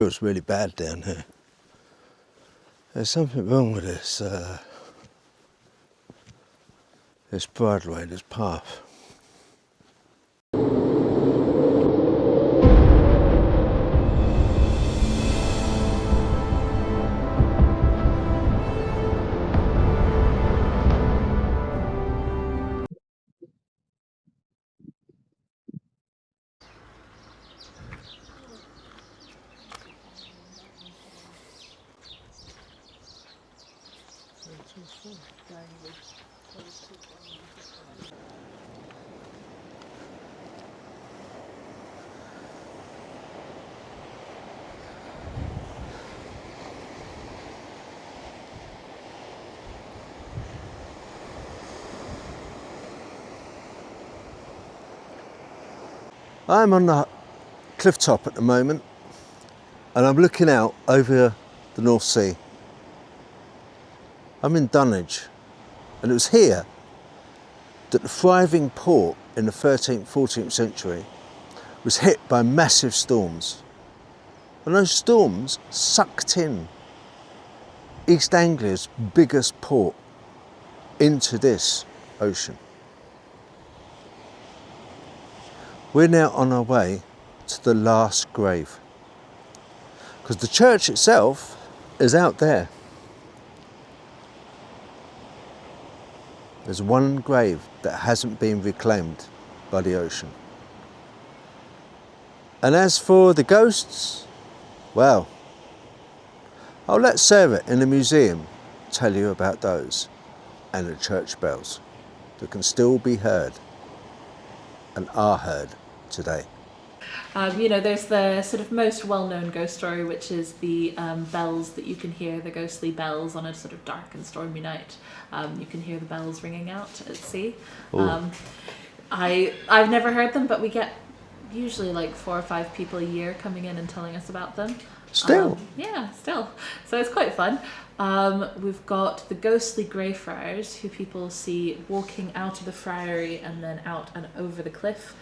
feels really bad down here. There's something wrong with this bridleway, this path. I'm on the Clifftop at the moment, and I'm looking out over the North Sea. I'm in Dunwich, and it was here that the thriving port in the 13th, 14th century was hit by massive storms. And those storms sucked in East Anglia's biggest port into this ocean. We're now on our way to the last grave, because the church itself is out there. There's one grave that hasn't been reclaimed by the ocean. And as for the ghosts, well, I'll let Sarah in the museum tell you about those and the church bells that can still be heard and are heard today. You know, there's the sort of most well-known ghost story, which is the bells that you can hear, the ghostly bells on a sort of dark and stormy night. You can hear the bells ringing out at sea. I've never heard them, but we get usually like 4 or 5 people a year coming in and telling us about them. Still? Yeah, still. So it's quite fun. We've got the ghostly Greyfriars, who people see walking out of the friary and then out and over the cliff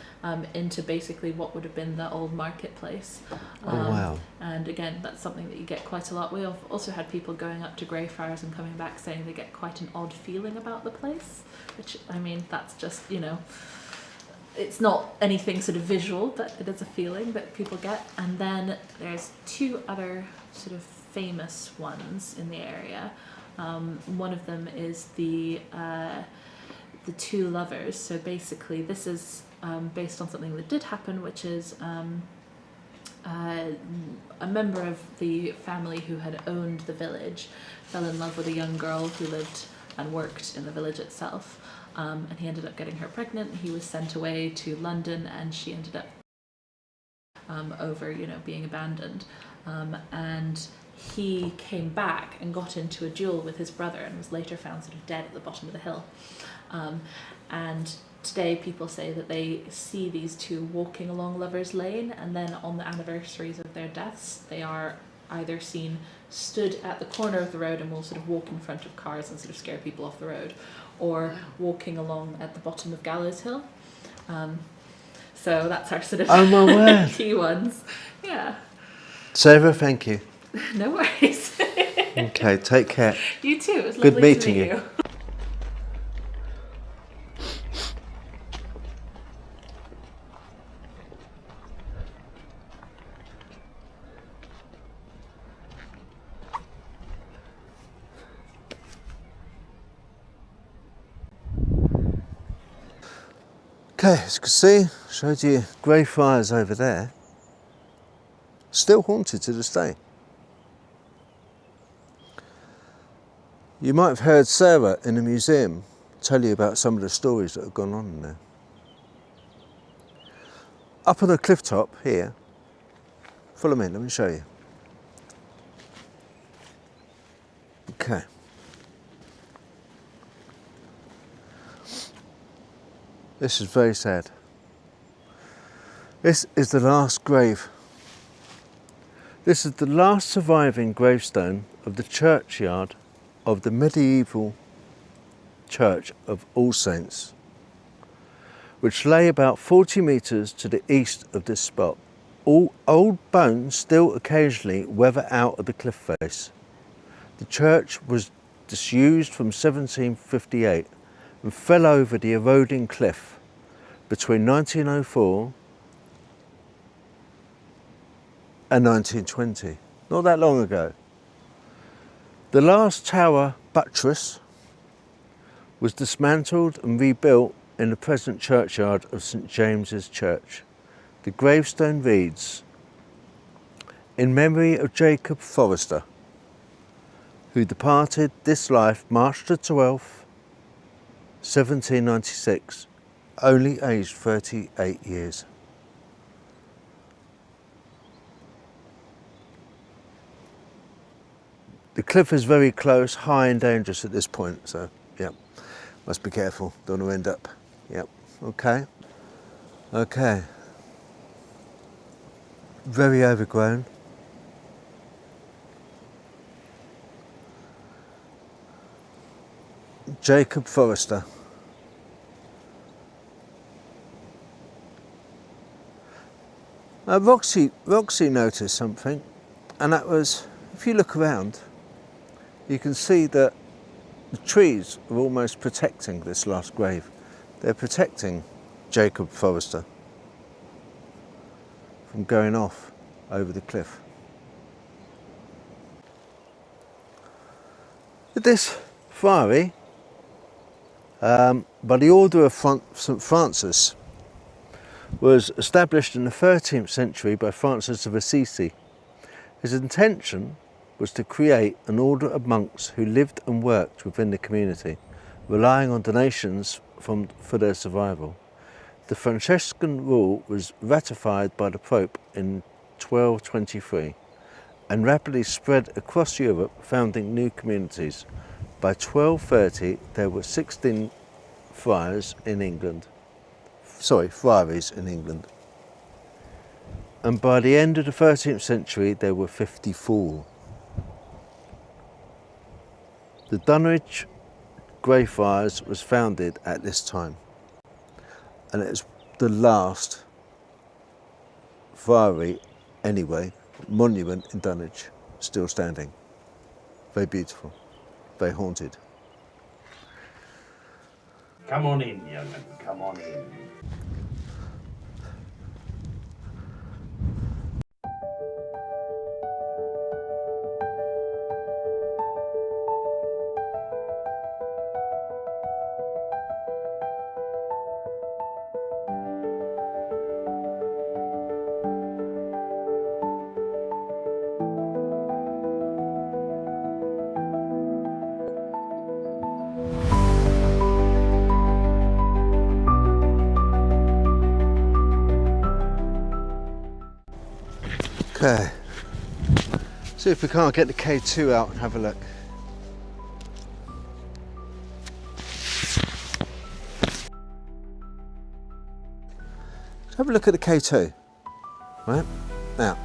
into basically what would have been the old marketplace. Wow. And again, that's something that you get quite a lot. We have also had people going up to Greyfriars and coming back saying they get quite an odd feeling about the place, which, I mean, that's just, you know, it's not anything sort of visual, but it is a feeling that people get. And then there's 2 other sort of famous ones in the area. One of them is the 2 lovers. So basically this is based on something that did happen, which is a member of the family who had owned the village fell in love with a young girl who lived and worked in the village itself. And he ended up getting her pregnant. He was sent away to London, and she ended up over, you know, being abandoned. And he came back and got into a duel with his brother and was later found sort of dead at the bottom of the hill. And today people say that they see these 2 walking along Lover's Lane, and then on the anniversaries of their deaths, they are either seen stood at the corner of the road and will sort of walk in front of cars and sort of scare people off the road, or walking along at the bottom of Gallows Hill. So that's our sort of Oh my word. key ones. Yeah. Sarah, thank you. No worries. Okay, take care. You too. It was Good lovely meeting to meet you. Okay, as you can see, showed you Greyfriars over there. Still haunted to this day. You might have heard Sarah in the museum tell you about some of the stories that have gone on in there. Up on the Clifftop here, follow me, let me show you. Okay. This is very sad. This is the last grave. This is the last surviving gravestone of the churchyard of the medieval church of All Saints, which lay about 40 metres to the east of this spot. All old bones still occasionally weather out of the cliff face. The church was disused from 1758 and fell over the eroding cliff between 1904 and 1920, not that long ago. The last tower buttress was dismantled and rebuilt in the present churchyard of St James's Church. The gravestone reads, "In memory of Jacob Forrester, who departed this life March the 12th, 1796, only aged 38 years." The cliff is very close, high and dangerous at this point, so yeah, must be careful, don't want to end up. Yep, okay. Okay. Very overgrown. Jacob Forrester. Roxy noticed something, and that was, if you look around, you can see that the trees are almost protecting this last grave. They're protecting Jacob Forrester from going off over the cliff. This friary, by the order of St Francis, was established in the 13th century by Francis of Assisi. His intention was to create an order of monks who lived and worked within the community, relying on donations for their survival. The Franciscan rule was ratified by the Pope in 1223 and rapidly spread across Europe, founding new communities. By 1230 there were 16 friars in England. Friaries in England. And by the end of the 13th century there were 54. The Dunwich Greyfriars was founded at this time, and it is the last friary, anyway, monument in Dunwich, still standing. Very beautiful, very haunted. Come on in, young man, come on in. Okay, see if we can't get the K2 out and have a look. Let's have a look at the K2. Right, now,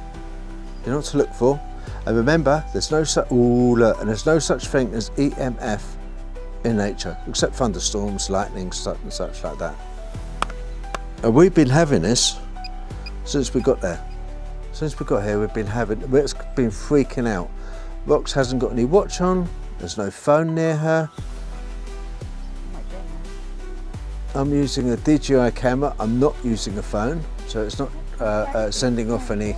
you know what to look for. And remember, there's no such, and there's no such thing as EMF in nature, except thunderstorms, lightning, such and such like that. And we've been having this since we got there. Since we got here, it's been freaking out. Rox hasn't got any watch on, there's no phone near her. I'm using a DJI camera, I'm not using a phone, so it's not sending off any.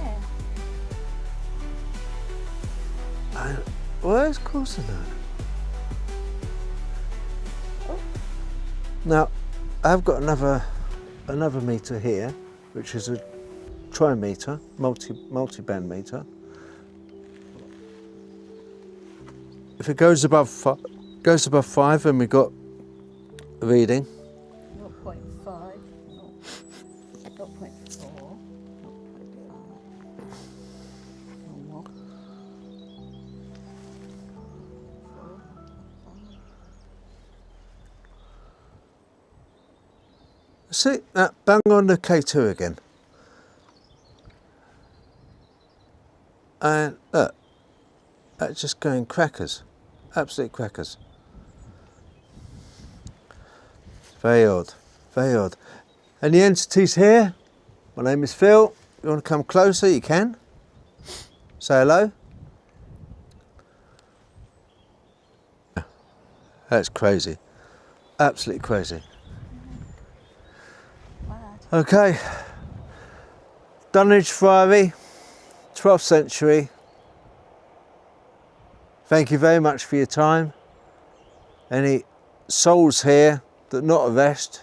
What is causing that? Now, I've got another meter here, which is a trimeter, multi-band meter. If it goes above 5, then we got a reading. 0.5, 0.4, 0.5. See, bang on the K2 again. And look, that's just going crackers, absolute crackers. Very odd, very odd. And the entities here, my name is Phil, You want to come closer? You can. Say hello. That's crazy. Absolutely crazy. Mad. Okay. Dunwich Friary, 12th century. Thank you very much for your time. Any souls here that not at rest,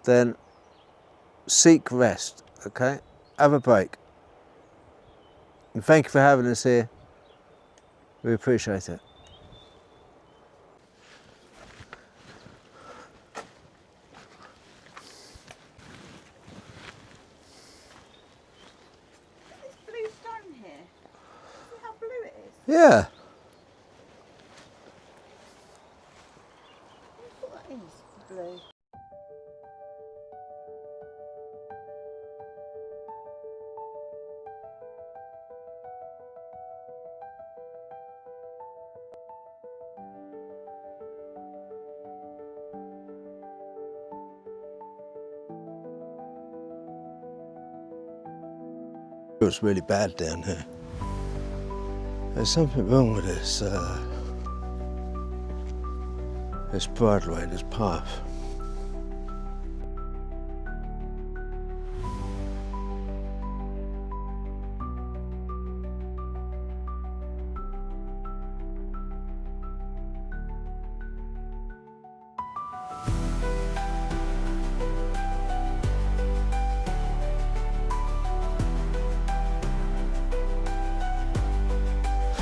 then seek rest, okay? Have a break. And thank you for having us here. We appreciate it. This blue stone here. See how blue it is? Yeah. I thought that is blue. It was really bad down here. There's something wrong with this Bridleway, this path.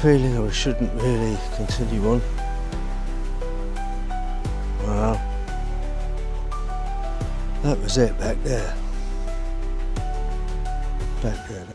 Feeling I shouldn't really continue on. Well, that was it back there. Back there.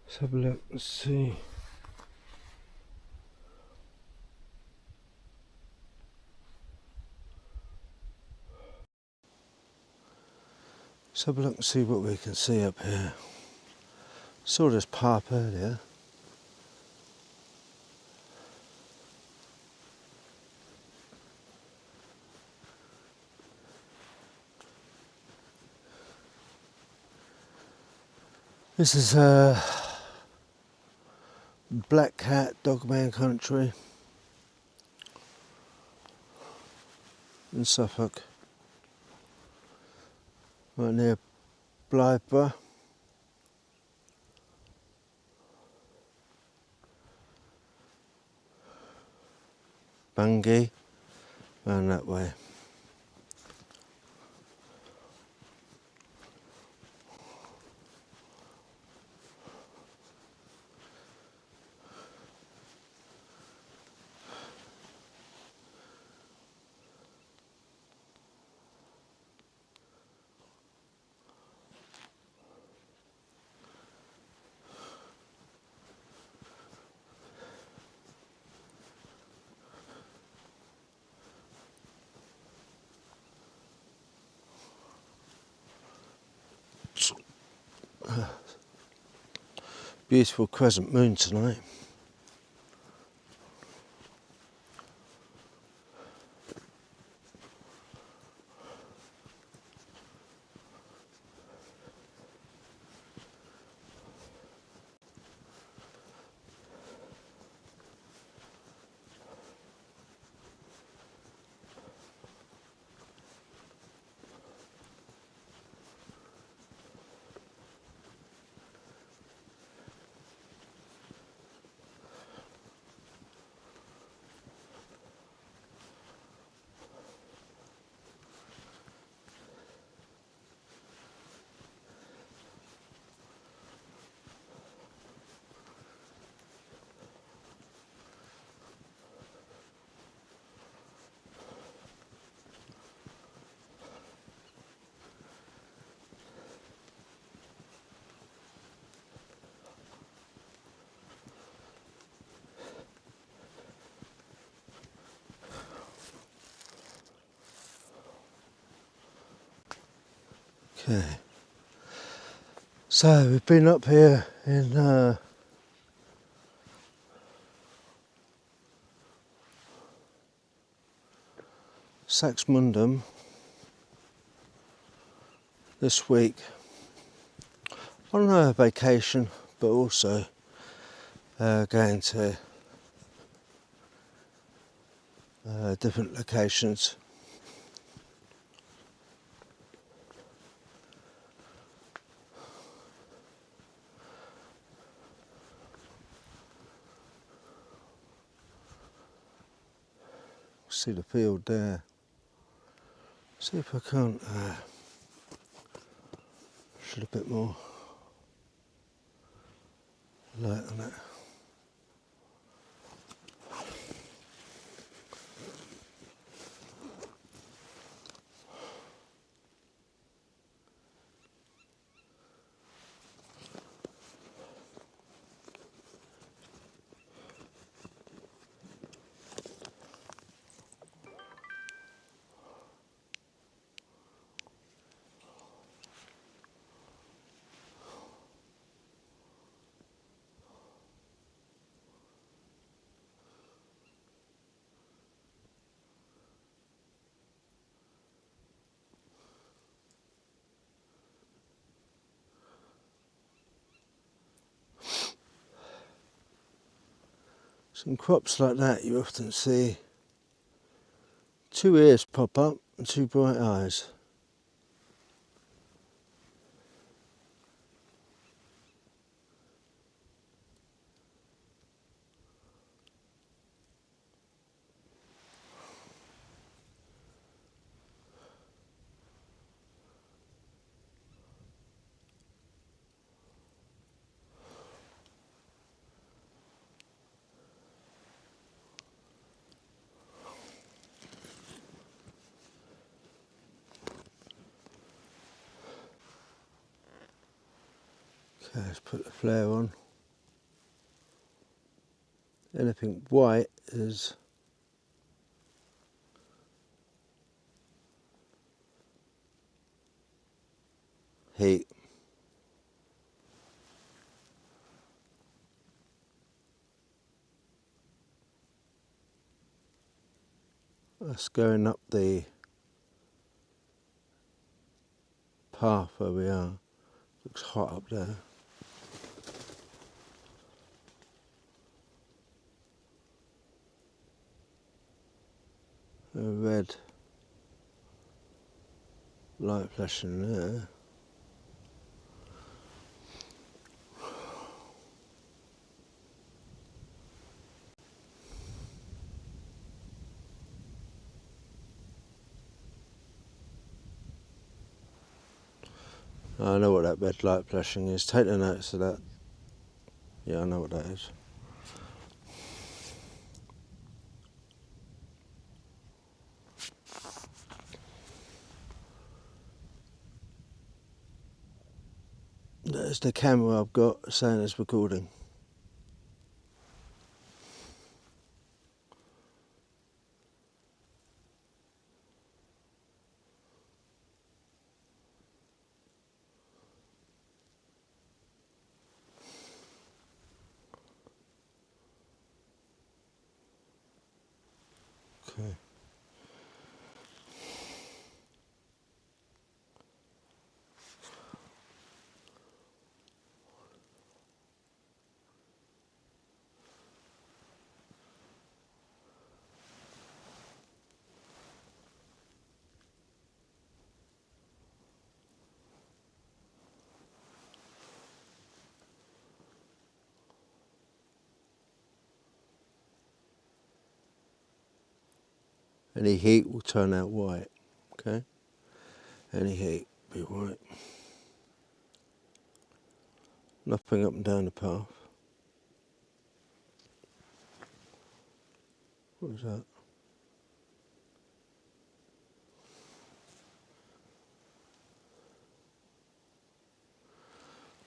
Let's have a look and see. Let's have a look and see what we can see up here. Saw this path earlier. This is Black Cat, Dogman country in Suffolk, right near Blythburgh. Bungay, round that way. Beautiful crescent moon tonight. Okay, so we've been up here in Saxmundham this week on a vacation, but also going to different locations. See the field there. See if I can't shed a bit more light on it. In crops like that you often see two ears pop up and two bright eyes. Okay, let's put the flare on. Anything white is heat. That's going up the path where we are. Looks hot up there. A red light flashing there. I know what that red light flashing is. Take the notice of that. Yeah, I know what that is. There's the camera I've got saying it's recording. Okay. Any heat will turn out white, okay? Any heat, be white. Nothing up and down the path. What was that?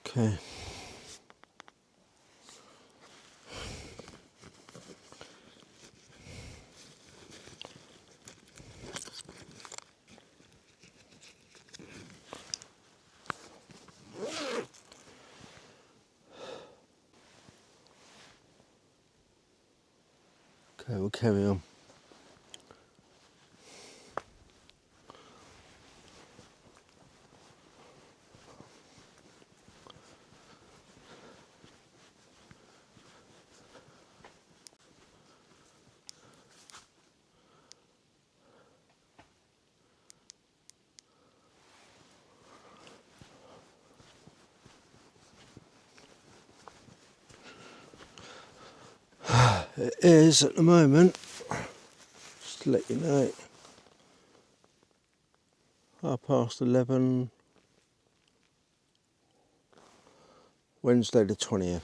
Okay. Okay, we'll carry on. It is at the moment, just to let you know, 11:30, Wednesday the 20th.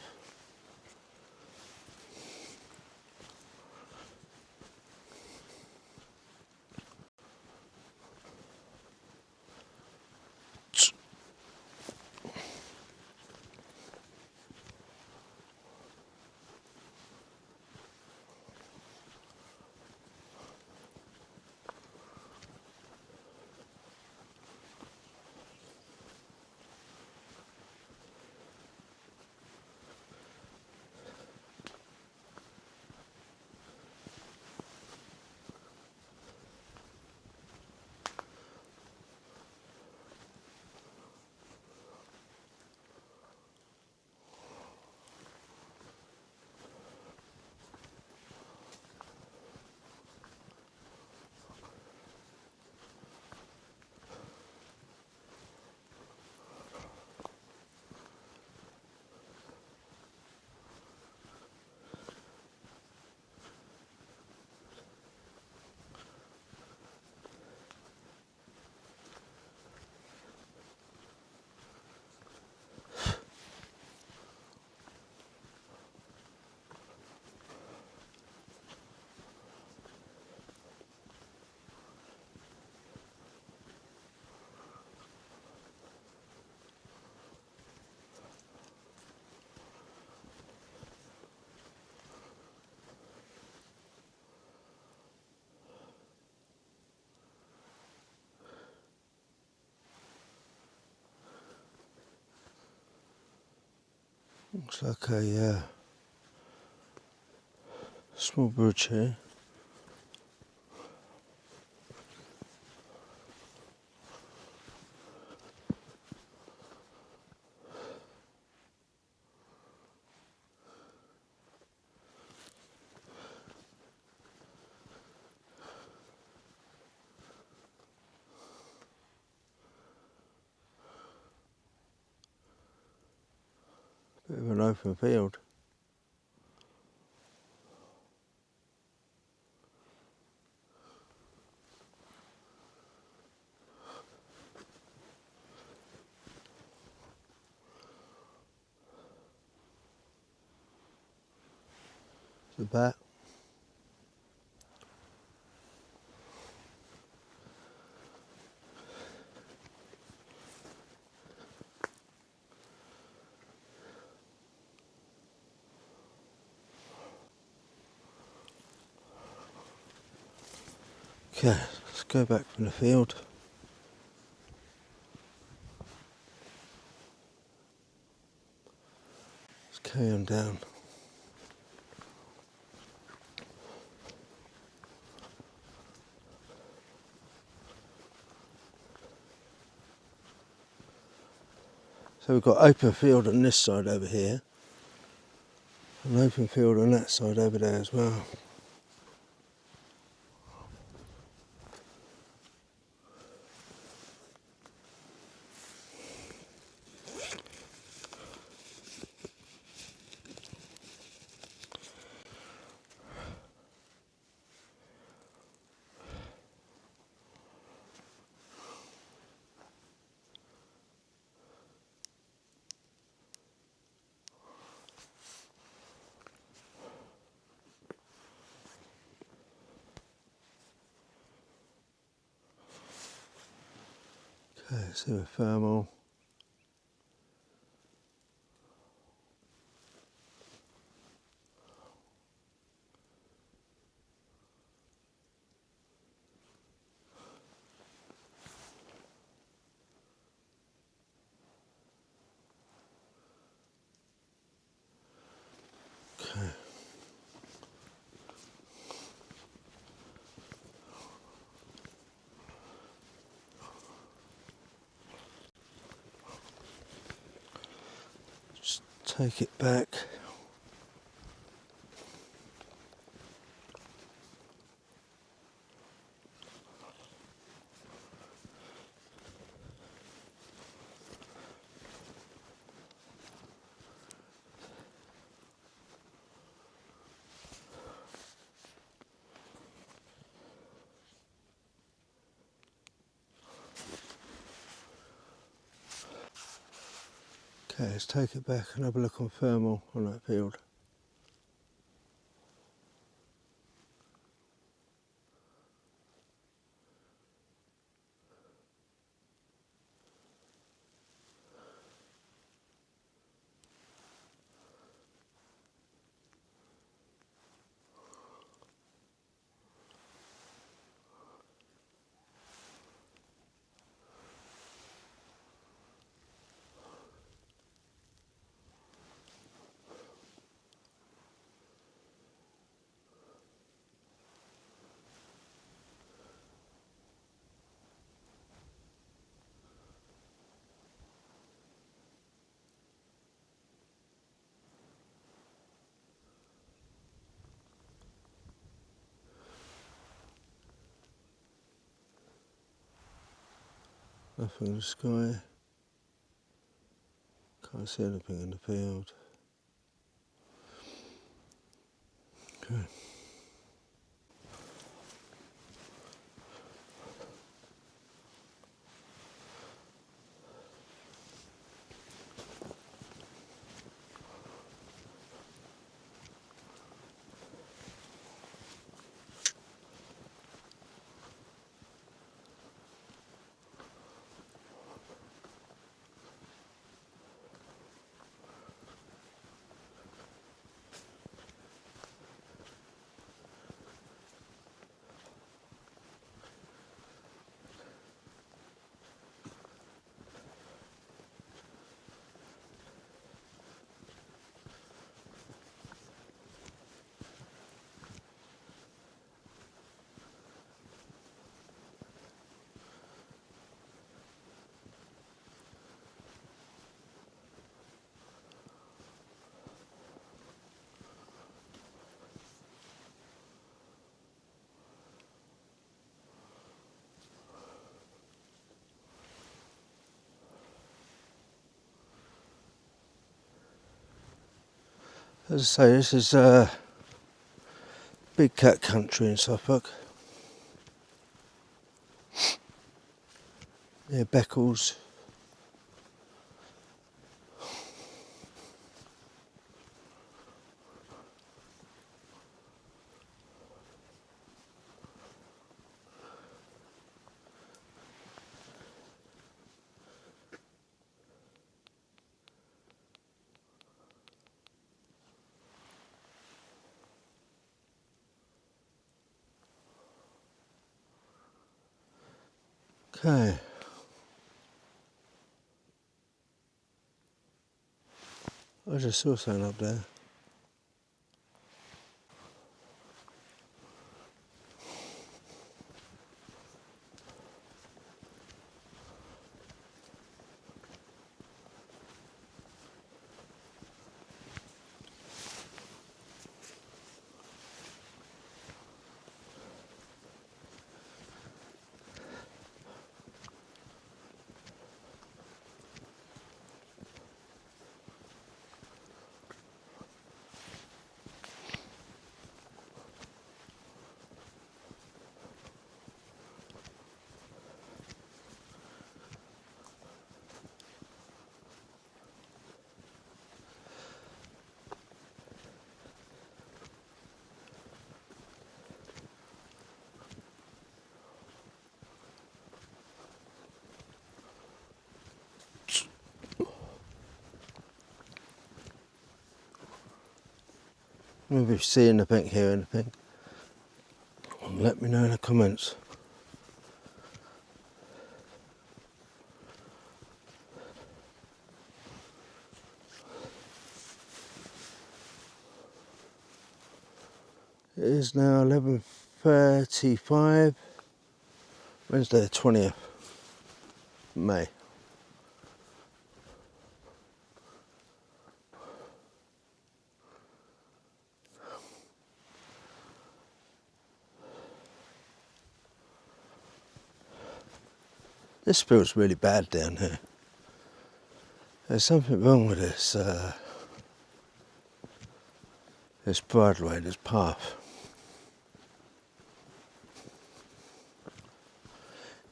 Looks like a small bridge here. Bit of an open field. The bat. Okay, let's go back from the field. Let's carry on down. So we've got open field on this side over here, and open field on that side over there as well. Okay, see the thermal. Okay. Just take it back. Okay, let's take it back and have a look on thermal on that field. Nothing in the sky. Can't see anything in the field. Okay. As I say, this is big cat country in Suffolk. Near Beccles. Okay. I just saw something up there. Maybe see anything, hear anything. Let me know in the comments. It is now 11:35, Wednesday the 20th May. This feels really bad down here. There's something wrong with this bridleway, this path.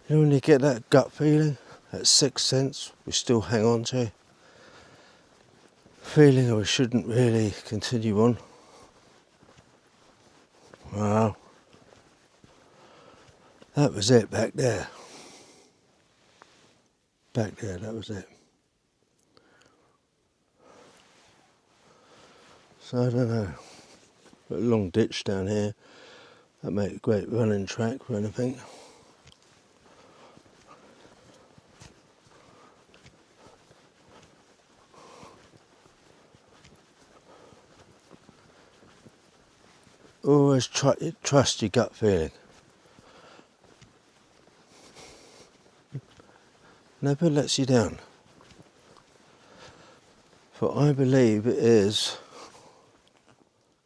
You know when you get that gut feeling, that sixth sense we still hang on to? Feeling we shouldn't really continue on. Well, that was it back there. Back there, that was it. So I don't know. Got a long ditch down here. That make a great running track for anything. Always trust your gut feeling. Never lets you down. For I believe it is.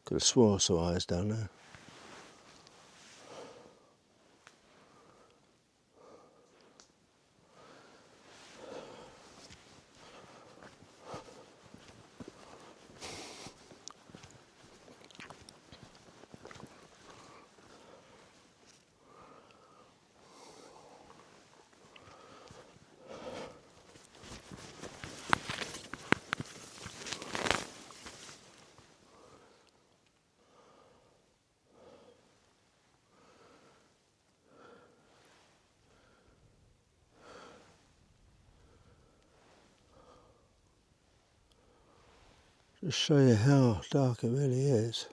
Could have swore I saw eyes down there. Just show you how dark it really is.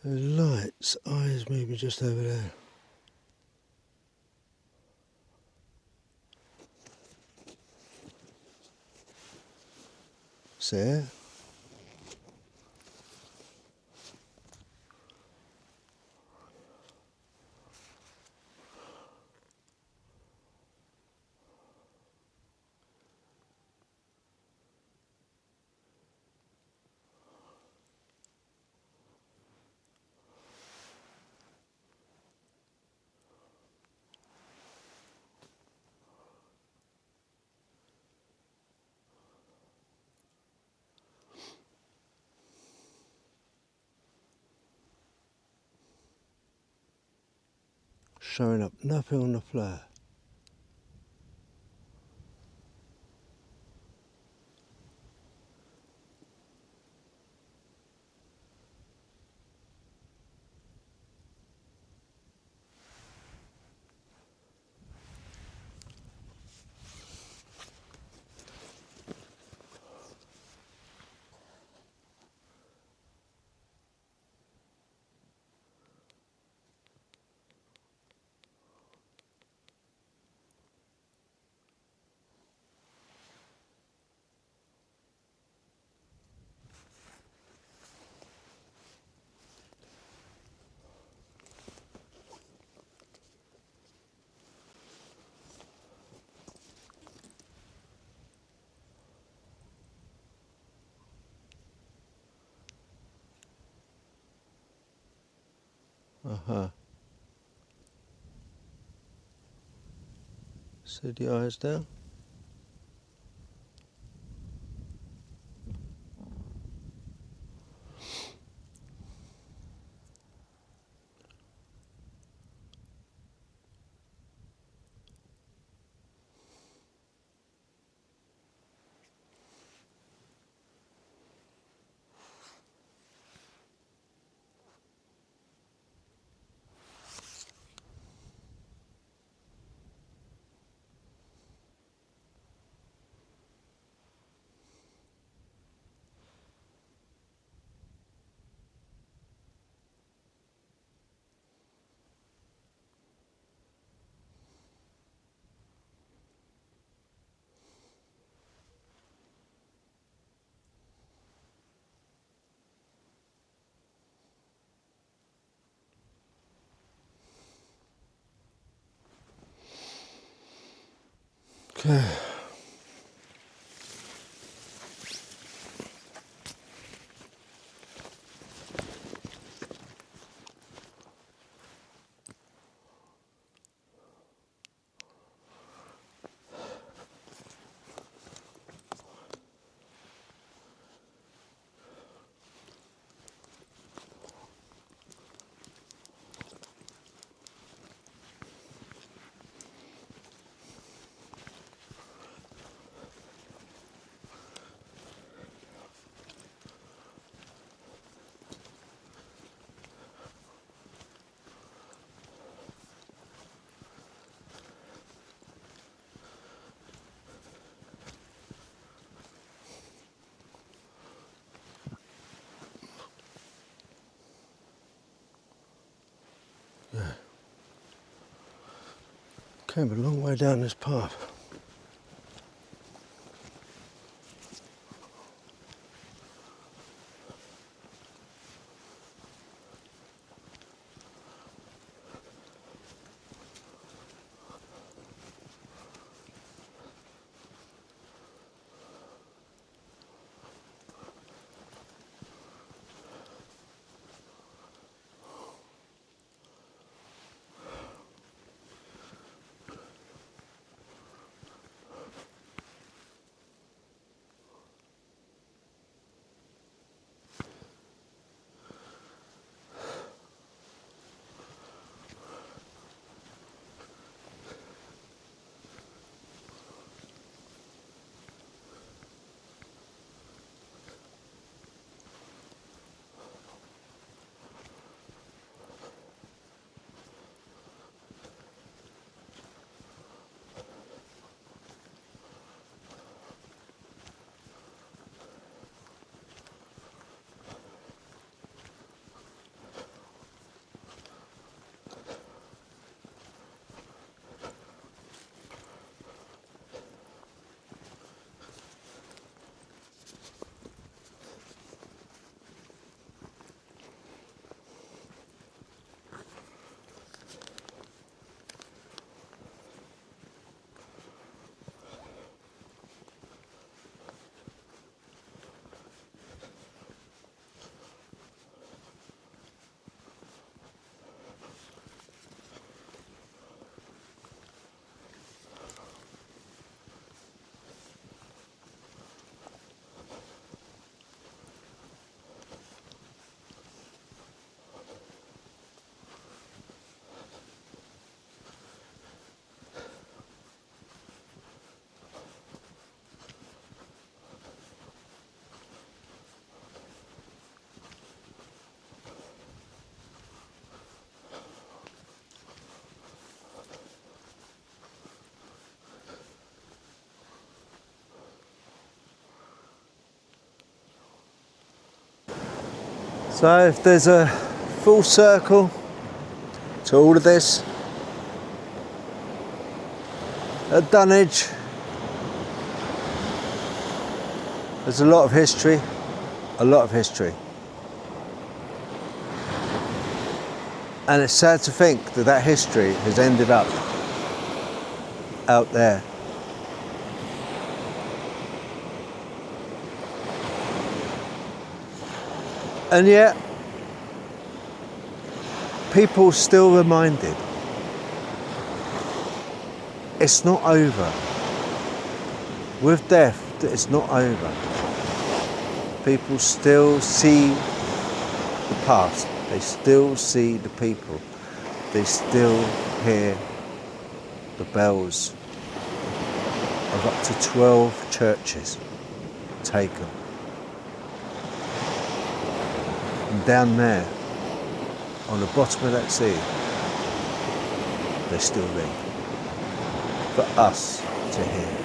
The lights, eyes maybe just over there. See it? Showing up nothing on the FLIR. See the eyes down? Okay. Came a long way down this path. So if there's a full circle to all of this, at Dunwich there's a lot of history, and it's sad to think that that history has ended up out there. And yet, people still reminded, it's not over. With death, it's not over. People still see the past, they still see the people, they still hear the bells of up to 12 churches taken. And down there, on the bottom of that sea, they still ring for us to hear.